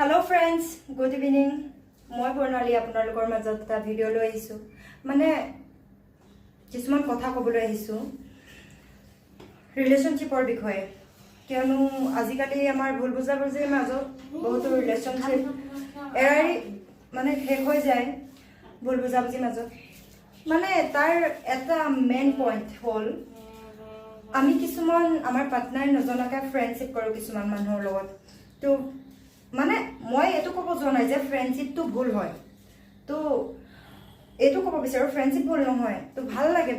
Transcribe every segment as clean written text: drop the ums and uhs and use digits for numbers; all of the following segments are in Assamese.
Hello friends, good evening. মই বৰ্ণালী আপোনালোকৰ মাজত এটা ভিডিঅ' লৈ আহিছো মানে কিছুমান কথা ক'বলৈ আহিছো ৰিলেশনশ্বিপৰ বিষয়ে কিয়নো আজিকালি আমাৰ ভুল বুজাবুজিৰ মাজত বহুত ৰিলেশনশ্বিপ এৰাই মানে শেষ হৈ যায় ভুল বুজাবুজিৰ মাজত মানে তাৰ এটা মেইন পইণ্ট হ'ল আমি কিছুমান আমাৰ পাৰ্টনাৰ নজনাকে ফ্ৰেণ্ডশ্বিপ কৰো কিছুমান মানুহৰ লগত তো মানে মই এটো ক'ব যোৱা নাই যে ফ্ৰেণ্ডশ্বিপটো ভুল হয় তো এটো ক'ব বিচাৰো ফ্ৰেণ্ডশ্বিপ ভুল নহয় তো ভাল লাগে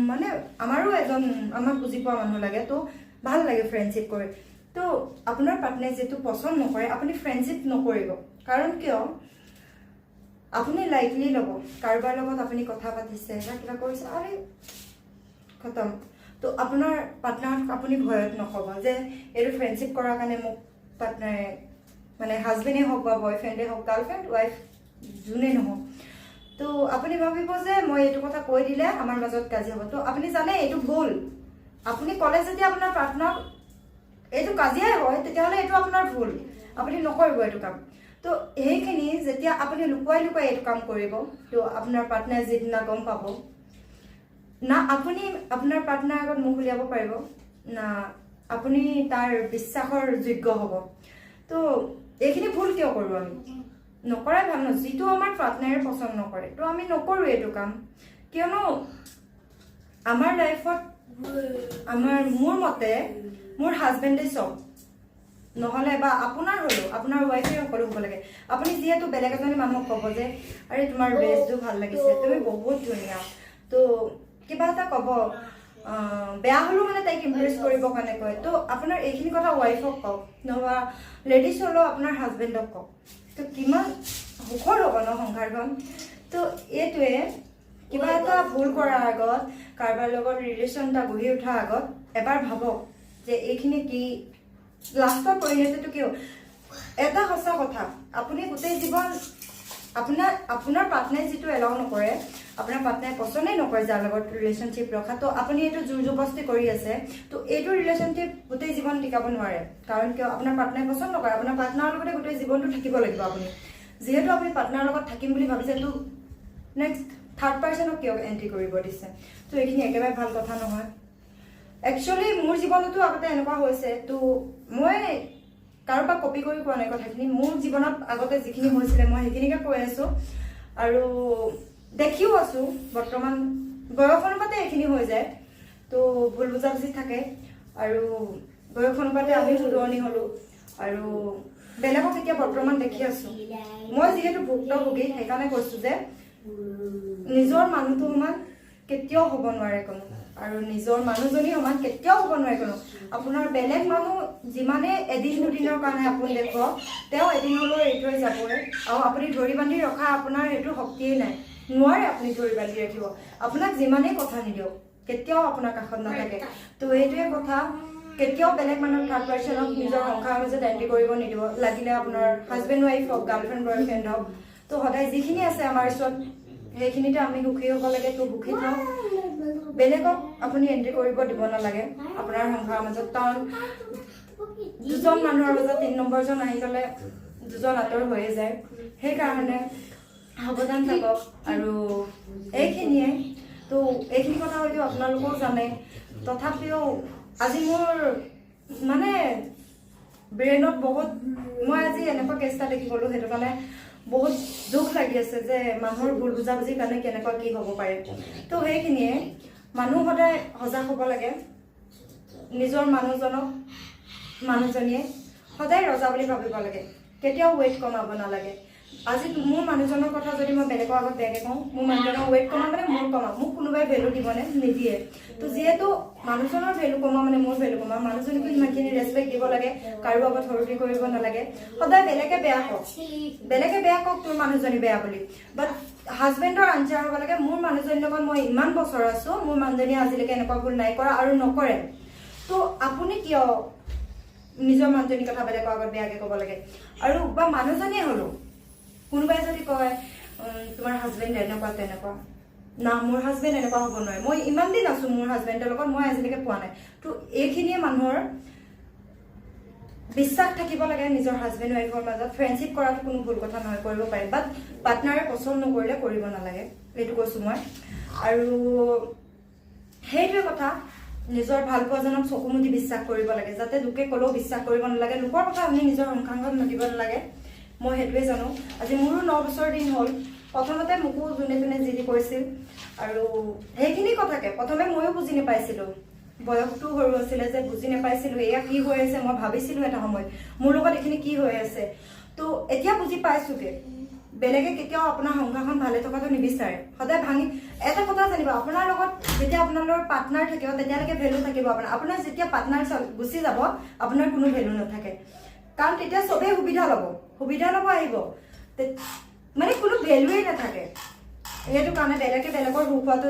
মানে আমাৰো এজন আমাক বুজি পোৱা মানুহ লাগে তো ভাল লাগে ফ্ৰেণ্ডশ্বিপ কৰি তো আপোনাৰ পাৰ্টনাৰ যেটো পছন্দ নকৰে আপুনি ফ্ৰেণ্ডশ্বিপ নকৰিব কাৰণ কিয় আপুনি লাইটলি ল'ব কাৰোবাৰ লগত আপুনি কথা পাতিছে বা কিবা কৰিছে আৰে খতম তো আপোনাৰ পাৰ্টনাৰক আপুনি ভয়ত নকব যে এটো ফ্ৰেণ্ডশ্বিপ কৰাৰ কাৰণে মোক পাৰ্টনাৰে মানে হাজবেণ্ডে হোক বা বয়ফ্ৰেণ্ডে হোক গাৰ্লফ্ৰেণ্ড ওয়াইফ জুনে নহওক তো আপুনি ভাবিব যে মই এটো কথা কৈ দিলে আমাৰ মাজত কাজি হ'ব তো আপুনি জানে এটো ভুল আপুনি কলে যেতিয়া আপোনাৰ পাৰ্টনাৰ এটো কাজিয়াই হয় তেতিয়াহলে এটো আপোনাৰ ভুল আপুনি নকৰিব এটো কাম তো এইখিনি যেতিয়া আপুনি লুকুৱাই লুকুৱাই এটো কাম কৰিব তো আপোনাৰ পাৰ্টনাৰ যেদিনা গম পাব না আপুনি আপোনাৰ পাৰ্টনাৰ আগত মুখ উলিয়াব পাৰিব না আপুনি তাৰ বিশ্বাসৰ যোগ্য হ'ব তো এইখিনি ভুল কিয় কৰো আমি নকৰাই ভাল ন যেটো আমাৰ পাৰ্টনাৰে পছন্দ নকৰে তো আমি নকৰো এটো কাম কিয়নো আমাৰ লাইফত আমাৰ মোৰ মতে মোৰ হাজবেণ্ডে সব নহলে বা আপোনাৰ হলো আপোনাৰ ওয়াইফে সকলো হ'ব লাগে আপুনি যেহেতু বেলেগ এজনী মানুহক ক'ব যে আৰে তোমাৰ ড্ৰেছটো ভাল লাগিছে তুমি বহুত ধুনীয়া তো কিবা এটা ক'ব বেয়া হলো মানে তাইক ইমপ্ৰেস কৰিব কাৰণে কয় তো আপোনাৰ এইখিনি কথা ওয়াইফক কওক নহবা লেডিজ হলো আপোনাৰ হাজবেণ্ডক কওক তো কিমান সুখৰ হ'ব ন সংসাৰখন তো এইটোৱে কিবা এটা ভুল কৰাৰ আগত কাৰোবাৰ লগত ৰিলেশ্যন এটা গঢ়ি উঠাৰ আগত এবাৰ ভাবক যে এইখিনি কি লাষ্টৰ পৰিণতিটো কি এটা সঁচা কথা আপুনি গোটেই জীৱন আপোনাৰ পাৰ্টনাৰ যেটো এলাউ নকৰে আপোনাৰ পাৰ্টনাৰ পছন্দই নকৰে যাৰ লগত ৰিলেশনশ্বিপ ৰখা তো আপুনি এটো জোৰ জবৰদস্তি কৰি আছে তো এইটো ৰিলেশনশ্বিপ গোটেই জীৱন টিকাব নোৱাৰে কাৰণ কিয় আপোনাৰ পাৰ্টনাৰ পছন্দ নকৰে আপোনাৰ পাৰ্টনাৰৰ লগতে গোটেই জীৱনটো থাকিব লাগিব আপুনি যেহেতু আপুনি পাৰ্টনাৰৰ লগত থাকিম বুলি ভাবিছে তো নেক্সট থাৰ্ড পাৰ্সনক কিয় এন্ট্ৰি কৰিব দিছে তো এইখিনি একেবাৰে ভাল কথা নহয় একচুয়ালি মোৰ জীৱনতো আগতে এনেকুৱা হৈছে তো মই কাৰোবাক কপি কৰি কোৱা নাই কথাখিনি মোৰ জীৱনত আগতে যিখিনি হৈছিলে মই সেইখিনিকে কৈ আছো আৰু দেখিও আছো বৰ্তমান বয়স অনুপাতে এইখিনি হৈ যায় তো ভুল বুজাবুজি থাকে আৰু বয়স অনুপাতে আমি শুধৰণি হলো আৰু বেলেগক এতিয়া বৰ্তমান দেখি আছো মই যেহেতু ভুক্তভোগী সেইকাৰণে কৈছো যে নিজৰ মানুহটো সমান কেতিয়াও হ'ব নোৱাৰে কোনো আৰু নিজৰ মানুহজনী সমান কেতিয়াও হ'ব নোৱাৰে কোনো আপোনাৰ বেলেগ মানুহ যিমানে এদিন দুদিনৰ কাৰণে আপুনি দেখক তেওঁ এদিন হলেও এৰি থৈ যাবই আৰু আপুনি ধৰি বান্ধি ৰখা আপোনাৰ এইটো শক্তিয়ে নাই নোৱাৰে আপুনি ধৰি বান্ধি ৰাখিব আপোনাক যিমানে কথা নিদিয়ক কেতিয়াও আপোনাৰ কাষত নাথাকে তো এইটোৱে কথা কেতিয়াও বেলেগ মানুহ থাৰ্ড পাৰ্সনক নিজৰ সংসাৰৰ মাজত এন্ট্ৰি কৰিব নিদিব লাগিলে আপোনাৰ হাজবেণ্ড ওয়াইফ হওক গাৰ্লফ্ৰেণ্ড বয়ফ্ৰেণ্ড হওক তো সদায় যিখিনি আছে আমাৰ ওচৰত সেইখিনিতে আমি সুখী হ'ব লাগে তো সুখী থাকক বেলেগক আপুনি এন্ট্ৰি কৰিব দিব নালাগে আপোনাৰ সংসাৰৰ মাজত কাৰণ দুজন মানুহৰ মাজত ৩ নম্বৰজন আহি গলে দুজন আঁতৰ হৈ যায় সেইকাৰণে সাৱধান থাকক আৰু এইখিনিয়ে তো এইখিনি কথা হয়তো আপোনালোকেও জানে তথাপিও আজি মোৰ মানে ব্ৰেইনত বহুত মই আজি এনেকুৱা কেছটা দেখি গলো সেইটো কাৰণে বহুত দুখ লাগি আছে যে মানুহৰ ভুল বুজাবুজিৰ কাৰণে কেনেকুৱা কি হ'ব পাৰে তো সেইখিনিয়ে মানুহ সদায় সজাগ হ'ব লাগে নিজৰ মানুহজনীয়ে সদায় ৰজা বুলি ভাবিব লাগে কেতিয়াও ৱেইট কমাব নালাগে আজি মোৰ মানুহজনৰ কথা যদি মই বেলেগৰ আগত বেয়াকে কওঁ মোৰ মানুহজনৰ ৱেইট কমা মানে মোৰ কমা মোক কোনোবাই ভেলু দিবনে নিদিয়ে তো যেহেতু মানুহজনৰ ভেলু কমা মানে মোৰ ভেলু কমা মানুহজনীক ইমানখিনি ৰেসপেক্ট দিব লাগে কাৰো আগত হৰটি কৰিব নালাগে সদায় বেলেগে বেয়া কওক তোৰ মানুহজনী বেয়া বুলি বাট হাজবেণ্ডৰ আনচাৰ হ'ব লাগে মোৰ মানুহজনীৰ লগত মই ইমান বছৰ আছো মোৰ মানুহজনী আজিলৈকে এনেকুৱা ভুল নাই কৰা আৰু নকৰে তো আপুনি কিয় নিজৰ মানুহজনীৰ কথা বেলেগৰ আগত বেয়াকে ক'ব লাগে আৰু বা মানুহজনীয়ে হলো কোনোবাই যদি কয় তোমাৰ হাজবেণ্ড এনেকুৱা তেনেকুৱা না মোৰ হাজবেণ্ড এনেকুৱা হ'ব নোৱাৰে মই ইমান দিন আছো মোৰ হাজবেণ্ডৰ লগত মই আজিলৈকে পোৱা নাই তো এইখিনিয়ে মানুহৰ বিশ্বাস থাকিব লাগে নিজৰ হাজবেণ্ড ৱাইফৰ মাজত ফ্ৰেণ্ডশ্বিপ কৰাটো কোনো ভুল কথা নহয় কৰিব পাৰি বাট পাৰ্টনাৰে পচন্দ নকৰিলে কৰিব নালাগে এইটো কৈছোঁ মই আৰু সেইটোৱে কথা নিজৰ ভাল পোৱাজনক চকু মুদি বিশ্বাস কৰিব লাগে যাতে লোকে ক'লেও বিশ্বাস কৰিব নালাগে লোকৰ কথা আপুনি নিজৰ সংসাংগত মাতিব নালাগে মই সেইটোৱে জানো আজি মোৰো 9 বছৰ দিন হ'ল প্ৰথমতে মোকো যোনে যোনে যি কৰিছিল আৰু সেইখিনি কথাকে প্ৰথমে ময়ো বুজি নাপাইছিলোঁ বয়সটো সৰু আছিলে যে বুজি নাপাইছিলোঁ এয়া কি হৈ আছে মই ভাবিছিলোঁ এটা সময়ত মোৰ লগত এইখিনি কি হৈ আছে তো এতিয়া বুজি পাইছোঁগে বেলেগে কেতিয়াও আপোনাৰ সংসাৰখন ভালে থকাটো নিবিচাৰে সদায় ভাঙি এটা কথা জানিব আপোনাৰ লগত যেতিয়া আপোনালোকৰ পাৰ্টনাৰ থাকিব তেতিয়ালৈকে ভেলু থাকিব আপোনাৰ যেতিয়া পাৰ্টনাৰ গুচি যাব আপোনাৰ কোনো ভেলু নাথাকে কাৰণ তেতিয়া চবেই সুবিধা ল'ব আহিব মানে কোনো ভেলুৱেই নাথাকে সেইটো কাৰণে বেলেগে বেলেগৰ সুখ হোৱাটো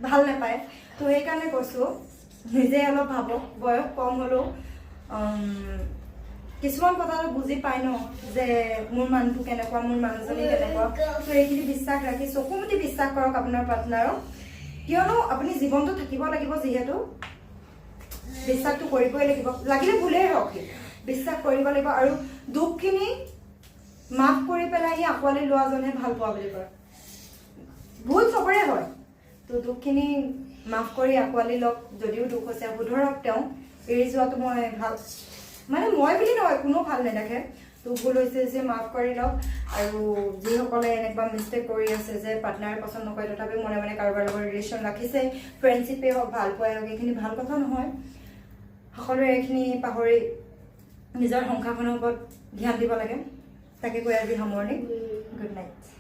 ভাল নাপায় তো সেইকাৰণে কৈছোঁ নিজে অলপ ভাবক বয়স কম হ'লেও কিছুমান কথা বুজি পায় ন যে মোৰ মানুহটো কেনেকুৱা মোৰ মানুহজনী কেনেকুৱা তো এইখিনি বিশ্বাস ৰাখি চকু মুদি বিশ্বাস কৰক আপোনাৰ পাৰ্টনাৰক কিয়নো আপুনি জীৱনটো থাকিব লাগিব যিহেতু বিশ্বাসটো কৰিবই লাগিব লাগিলে ভুলেই হওক বিশ্বাস কৰিব লাগিব আৰু দুখখিনি মাফ কৰি পেলাই আঁকোৱালি লোৱাজনে ভাল পোৱা বুলি কয় ভুল চবৰে হয় তো দুখখিনি মাফ কৰি আঁকোৱালি লওক যদিও দুখ হৈছে শুধৰক তেওঁ এৰি যোৱাটো মই ভাল মানে মই বুলি নহয় কোনো ভাল নেদেখে তো ভুল হৈছে যে মাফ কৰি লওক আৰু যিসকলে এনেকুৱা মিষ্টেক কৰি আছে যে পাৰ্টনাৰে পচন্দ নকৰে তথাপিও মনে মনে কাৰোবাৰ লগত ৰিলেশ্যন ৰাখিছে ফ্ৰেণ্ডশ্বিপেই হওক ভাল পোৱাই হওক এইখিনি ভাল কথা নহয় সকলোৰে এইখিনি পাহৰি নিজৰ সংসাৰখনৰ ওপৰত ধ্যান দিব লাগে তাকে কৈ আজি সামৰণি গুড নাইট